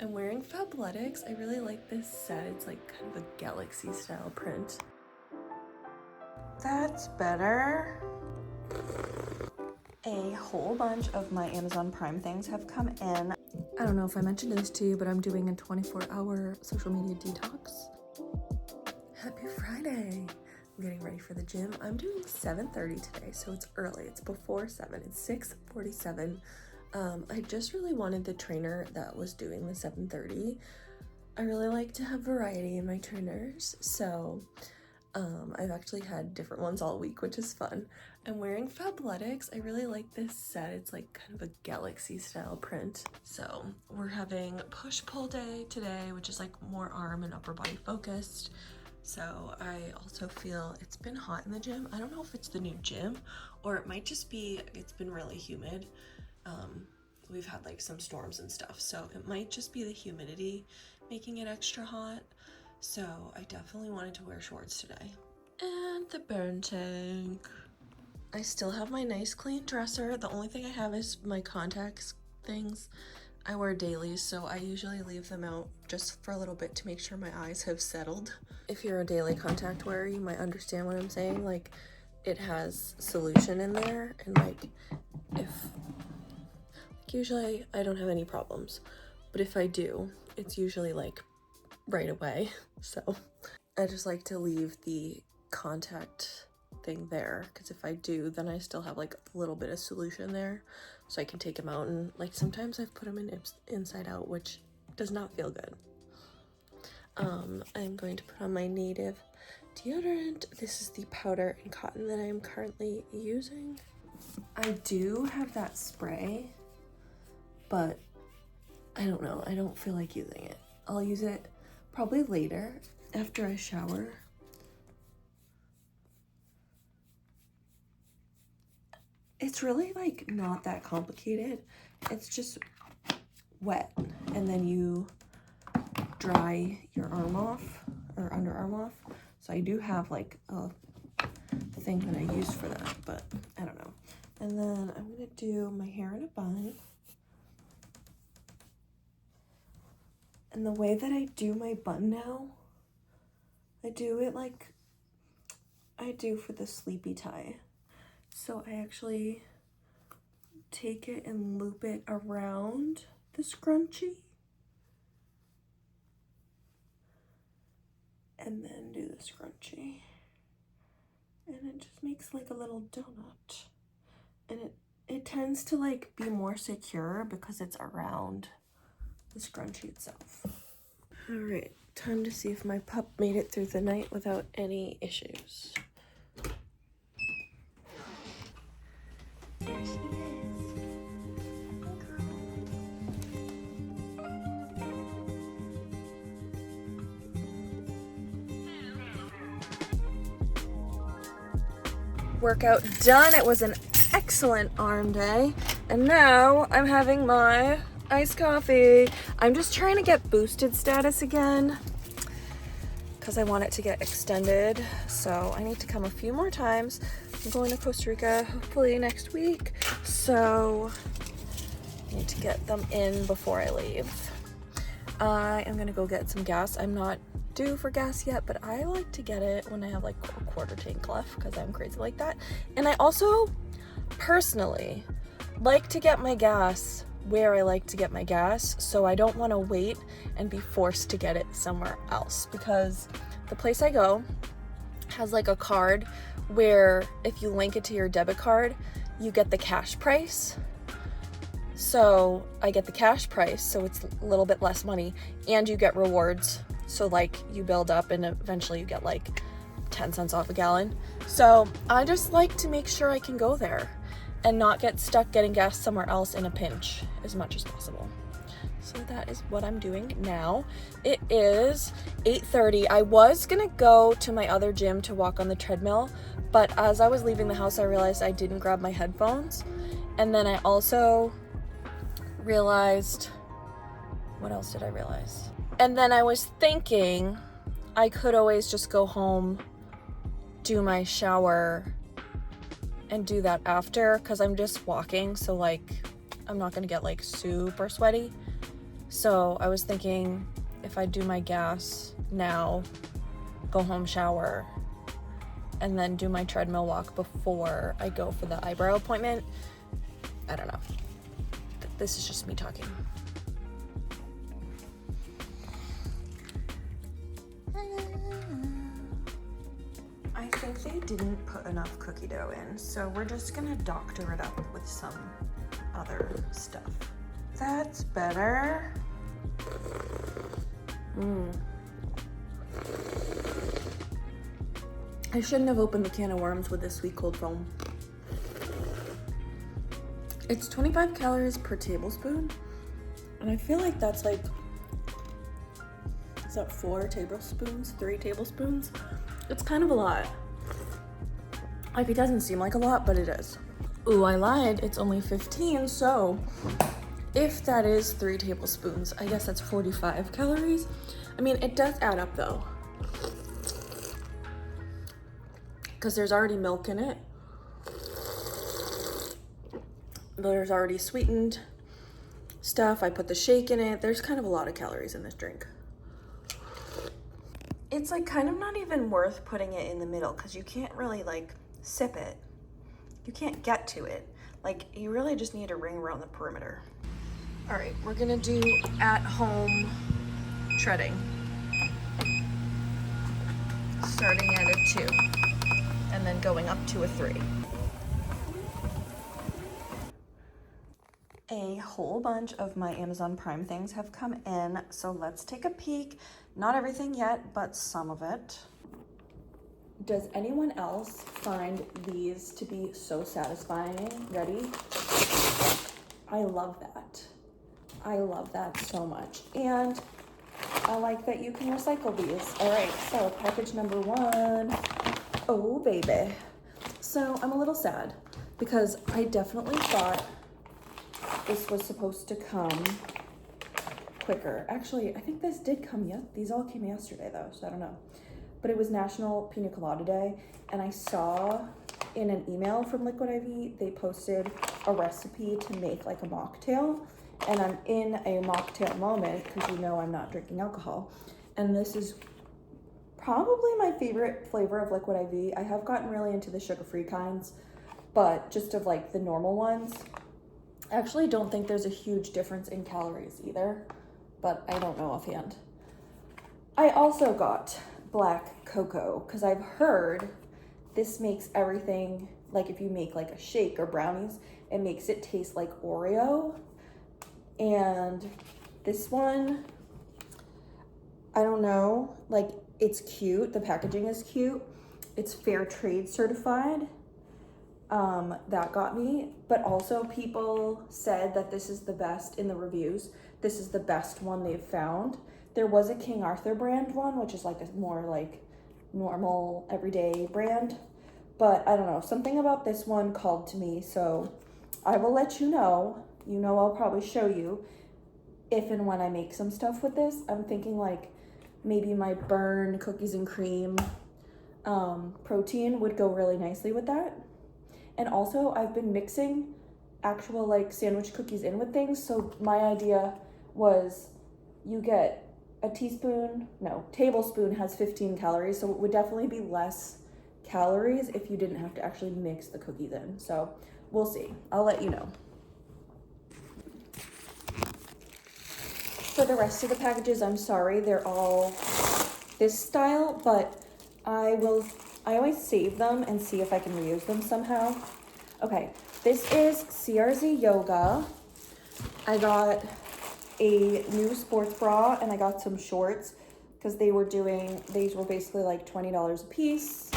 I'm wearing Fabletics. I really like this set. It's like kind of a galaxy style print. That's better. A whole bunch of my Amazon Prime things have come in. I don't know if I mentioned this to you, but I'm doing a 24-hour social media detox. Happy Friday. I'm getting ready for the gym. I'm doing 7:30 today, so it's early. It's before 7. It's 6:47. I just really wanted the trainer that was doing the 7:30. I really like to have variety in my trainers, so I've actually had different ones all week, which is fun. I'm wearing Fabletics. I really like this set. It's like kind of a galaxy style print. So we're having push-pull day today, which is like more arm and upper body focused. So I also feel it's been hot in the gym. I don't know if it's the new gym or it might just be, it's been really humid. We've had like some storms and stuff, so it might just be the humidity making it extra hot. So I definitely wanted to wear shorts today. And the burn tank. I still have my nice clean dresser. The only thing I have is my contacts things. I wear dailies, so I usually leave them out just for a little bit to make sure my eyes have settled. If you're a daily contact wearer, you might understand what I'm saying. Like, it has solution in there, and like, usually I don't have any problems, but if I do, it's usually like right away. So I just like to leave the contact thing there, because if I do, then I still have like a little bit of solution there, so I can take them out. And like sometimes I've put them in inside out, which does not feel good. I'm going to put on my native deodorant. This is the powder and cotton that I am currently using. I do have that spray, but I don't know, I don't feel like using it. I'll use it probably later after I shower. It's really like not that complicated. It's just wet, and then you dry your arm off or underarm off. So I do have like a thing that I use for that, but I don't know. And then I'm gonna do my hair in a bun. And the way that I do my bun now, I do it like I do for the sleepy tie. So I actually take it and loop it around the scrunchie. And then do the scrunchie. And it just makes like a little donut. And it tends to like be more secure because it's around the scrunchie itself. All right, time to see if my pup made it through the night without any issues. There she is. Hi, girl. Workout done. It was an excellent arm day. And now I'm having my iced coffee. I'm just trying to get boosted status again because I want it to get extended. So I need to come a few more times. I'm going to Costa Rica hopefully next week. So I need to get them in before I leave. I am gonna go get some gas. I'm not due for gas yet, but I like to get it when I have like a quarter tank left because I'm crazy like that. And I also personally like to get my gas where I like to get my gas, so I don't want to wait and be forced to get it somewhere else, because the place I go has like a card where if you link it to your debit card, you get the cash price. So I get the cash price, so it's a little bit less money, and you get rewards. So like you build up and eventually you get like 10 cents off a gallon. So I just like to make sure I can go there and not get stuck getting gas somewhere else in a pinch as much as possible. So that is what I'm doing now. It is 8:30. I was gonna go to my other gym to walk on the treadmill, but as I was leaving the house, I realized I didn't grab my headphones. And then I also realized, what else did I realize? And then I was thinking I could always just go home, do my shower, and do that after, because I'm just walking, so like I'm not gonna get like super sweaty. So I was thinking if I do my gas now, go home, shower, and then do my treadmill walk before I go for the eyebrow appointment. I don't know. This is just me talking. I think they didn't put enough cookie dough in, so we're just gonna doctor it up with some other stuff. That's better. I shouldn't have opened the can of worms with this sweet cold foam. It's 25 calories per tablespoon, and I feel like that's like, is that 4 tablespoons, 3 tablespoons? It's kind of a lot. Like, it doesn't seem like a lot, but it is. Ooh, I lied, it's only 15, so if that is 3 tablespoons, I guess that's 45 calories. I mean, it does add up though, because there's already milk in it. There's already sweetened stuff. I put the shake in it. There's kind of a lot of calories in this drink. It's like kind of not even worth putting it in the middle because you can't really like sip it. You can't get to it. Like, you really just need a ring around the perimeter. All right, we're gonna do at-home treading. Starting at a 2 and then going up to a 3. A whole bunch of my Amazon Prime things have come in, so let's take a peek. Not everything yet, but some of it. Does anyone else find these to be so satisfying? Ready? I love that. I love that so much. And I like that you can recycle these. All right, so package number 1. Oh, baby. So I'm a little sad because I definitely thought this was supposed to come quicker. Actually, I think this did come yet. These all came yesterday though, so I don't know. But it was National Pina Colada Day, and I saw in an email from Liquid IV, they posted a recipe to make like a mocktail, and I'm in a mocktail moment because you know I'm not drinking alcohol. And this is probably my favorite flavor of Liquid IV. I have gotten really into the sugar-free kinds, but just of like the normal ones, I actually don't think there's a huge difference in calories either, but I don't know offhand. I also got black cocoa because I've heard this makes everything, like if you make like a shake or brownies, it makes it taste like Oreo. And this one, I don't know, like it's cute. The packaging is cute. It's fair trade certified. That got me, but also people said that this is the best in the reviews. This is the best one they've found. There was a King Arthur brand one, which is like a more like normal everyday brand, but I don't know, something about this one called to me, so I will let you know. You know, I'll probably show you if and when I make some stuff with this. I'm thinking like maybe my Burn cookies and cream protein would go really nicely with that. And also I've been mixing actual like sandwich cookies in with things. So my idea was you get a tablespoon has 15 calories. So it would definitely be less calories if you didn't have to actually mix the cookies in. So we'll see. I'll let you know. For the rest of the packages, I'm sorry, they're all this style, but I always save them and see if I can reuse them somehow. Okay, this is CRZ Yoga. I got a new sports bra and I got some shorts because these were basically like $20 a piece.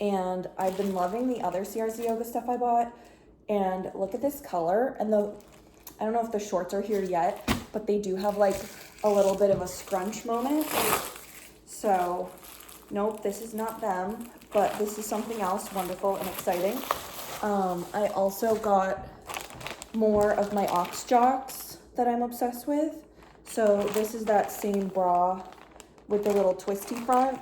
And I've been loving the other CRZ Yoga stuff I bought. And look at this color. And I don't know if the shorts are here yet, but they do have like a little bit of a scrunch moment. So, nope, this is not them, but this is something else wonderful and exciting. I also got more of my Ox Jocks that I'm obsessed with. So this is that same bra with the little twisty front.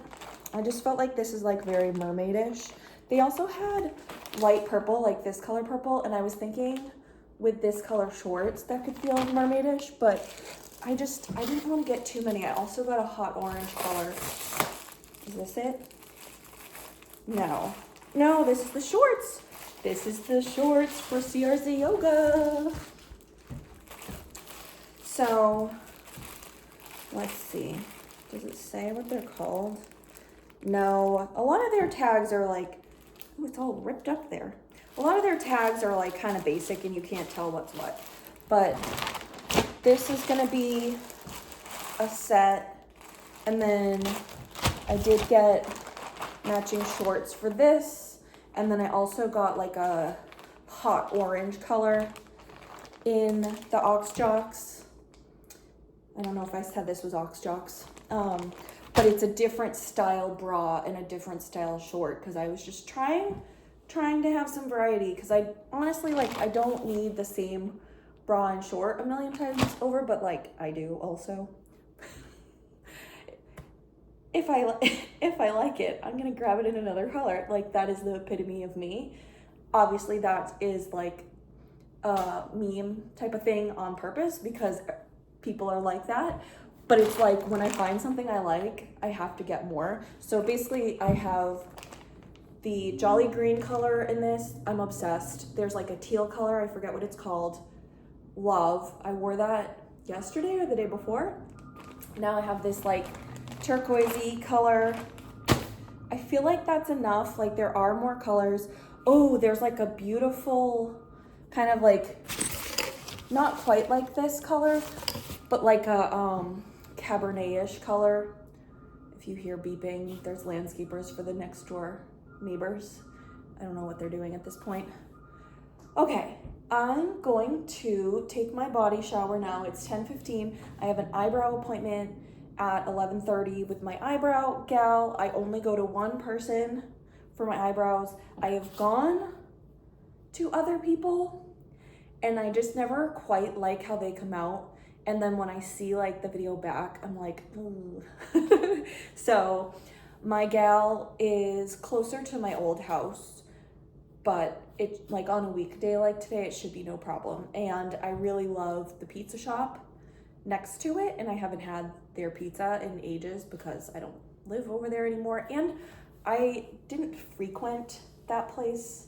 I just felt like this is like very mermaidish. They also had light purple, like this color purple, and I was thinking with this color shorts that could feel mermaidish, but I didn't want to get too many. I also got a hot orange color. Is this it? No. No, this is the shorts. This is the shorts for CRZ Yoga. So, let's see. Does it say what they're called? No. A lot of their tags are like, ooh, it's all ripped up there. A lot of their tags are like kind of basic and you can't tell what's what. But this is going to be a set. And then I did get matching shorts for this. And then I also got like a hot orange color in the Ox Jocks. I don't know if I said this was Ox Jocks. But it's a different style bra and a different style short because I was just trying to have some variety because I honestly, like, I don't need the same bra and short a million times over, but like I do also. If I like it, I'm gonna grab it in another color. Like, that is the epitome of me. Obviously that is like a meme type of thing on purpose because people are like that. But it's like when I find something I like, I have to get more. So basically I have the jolly green color in this. I'm obsessed. There's like a teal color. I forget what it's called. Love. I wore that yesterday or the day before. Now I have this like turquoisey color. I feel like that's enough. Like, there are more colors. Oh, there's like a beautiful kind of like, not quite like this color, but like a Cabernet-ish color. If you hear beeping, there's landscapers for the next door neighbors. I don't know what they're doing at this point. Okay, I'm going to take my body shower now. It's 10:15. I have an eyebrow appointment at 11:30 with my eyebrow gal. I only go to one person for my eyebrows. I have gone to other people and I just never quite like how they come out. And then when I see like the video back, I'm like, ooh. So my gal is closer to my old house, but it's like on a weekday like today, it should be no problem. And I really love the pizza shop next to it, and I haven't had their pizza in ages because I don't live over there anymore. And I didn't frequent that place.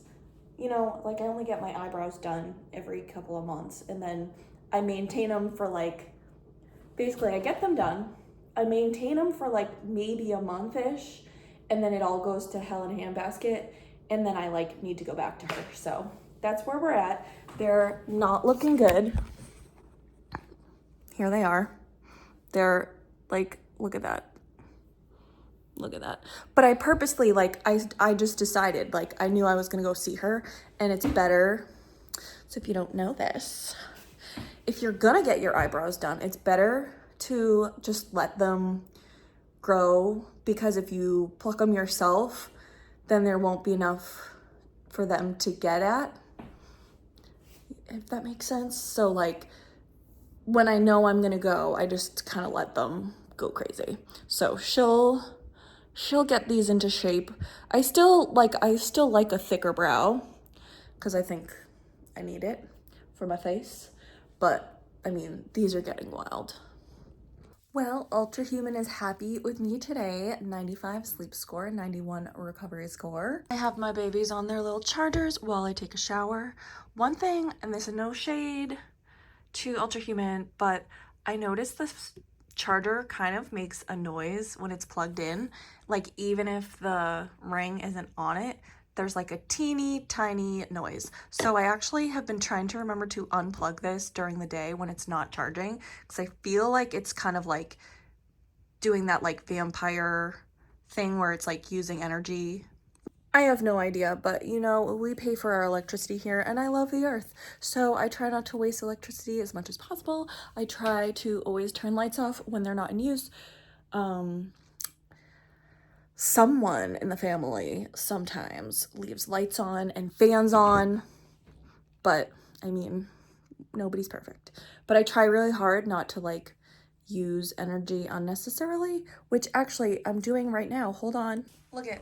You know, like, I only get my eyebrows done every couple of months, and then I maintain them for like, basically I get them done, I maintain them for like maybe a month-ish, and then it all goes to hell in a handbasket, and then I like need to go back to her. So that's where we're at. They're not looking good. Here they are. They're like, look at that. Look at that. But I purposely, like, I just decided, like, I knew I was gonna go see her, and it's better. So if you don't know this, if you're gonna get your eyebrows done, it's better to just let them grow, because if you pluck them yourself, then there won't be enough for them to get at, if that makes sense. So like, when I know I'm gonna go, I just kind of let them go crazy. So she'll get these into shape. I still like a thicker brow because I think I need it for my face. But I mean, these are getting wild. Well, Ultra Human is happy with me today. 95 sleep score, 91 recovery score. I have my babies on their little chargers while I take a shower. One thing, and this is no shade to Ultra Human, but I noticed this charger kind of makes a noise when it's plugged in. Like, even if the ring isn't on it, there's like a teeny tiny noise. So I actually have been trying to remember to unplug this during the day when it's not charging, because I feel like it's kind of like doing that like vampire thing where it's like using energy. I have no idea, but you know, we pay for our electricity here, and I love the earth. So I try not to waste electricity as much as possible. I try to always turn lights off when they're not in use. Someone in the family sometimes leaves lights on and fans on, but I mean, nobody's perfect. But I try really hard not to like use energy unnecessarily, which actually I'm doing right now. Hold on. Look at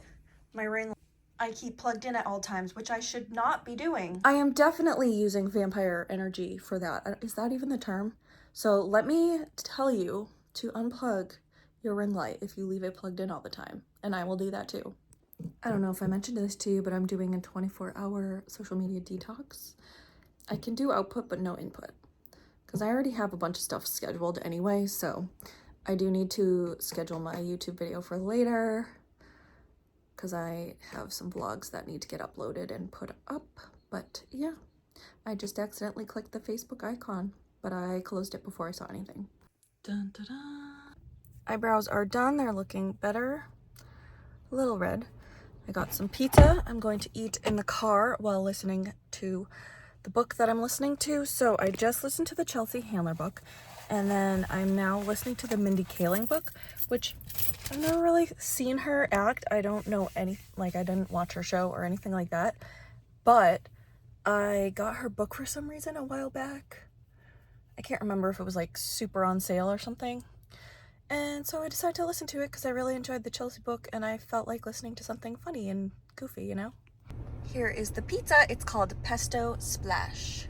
my ring. I keep plugged in at all times, which I should not be doing. I am definitely using vampire energy for that. Is that even the term? So let me tell you to unplug your ring light if you leave it plugged in all the time, and I will do that too. I don't know if I mentioned this to you, but I'm doing a 24-hour social media detox. I can do output but no input because I already have a bunch of stuff scheduled anyway, so I do need to schedule my YouTube video for later because I have some vlogs that need to get uploaded and put up. But yeah, I just accidentally clicked the Facebook icon, but I closed it before I saw anything. Dun, dun, dun. Eyebrows are done. They're looking better. A little red. I got some pizza I'm going to eat in the car while listening to the book that I'm listening to. So I just listened to the Chelsea Handler book, and then I'm now listening to the Mindy Kaling book, which I've never really seen her act. I don't know any, like I didn't watch her show or anything like that, but I got her book for some reason a while back. I can't remember if it was like super on sale or something. And so I decided to listen to it because I really enjoyed the Chelsea book and I felt like listening to something funny and goofy, you know? Here is the pizza. It's called Pesto Splash.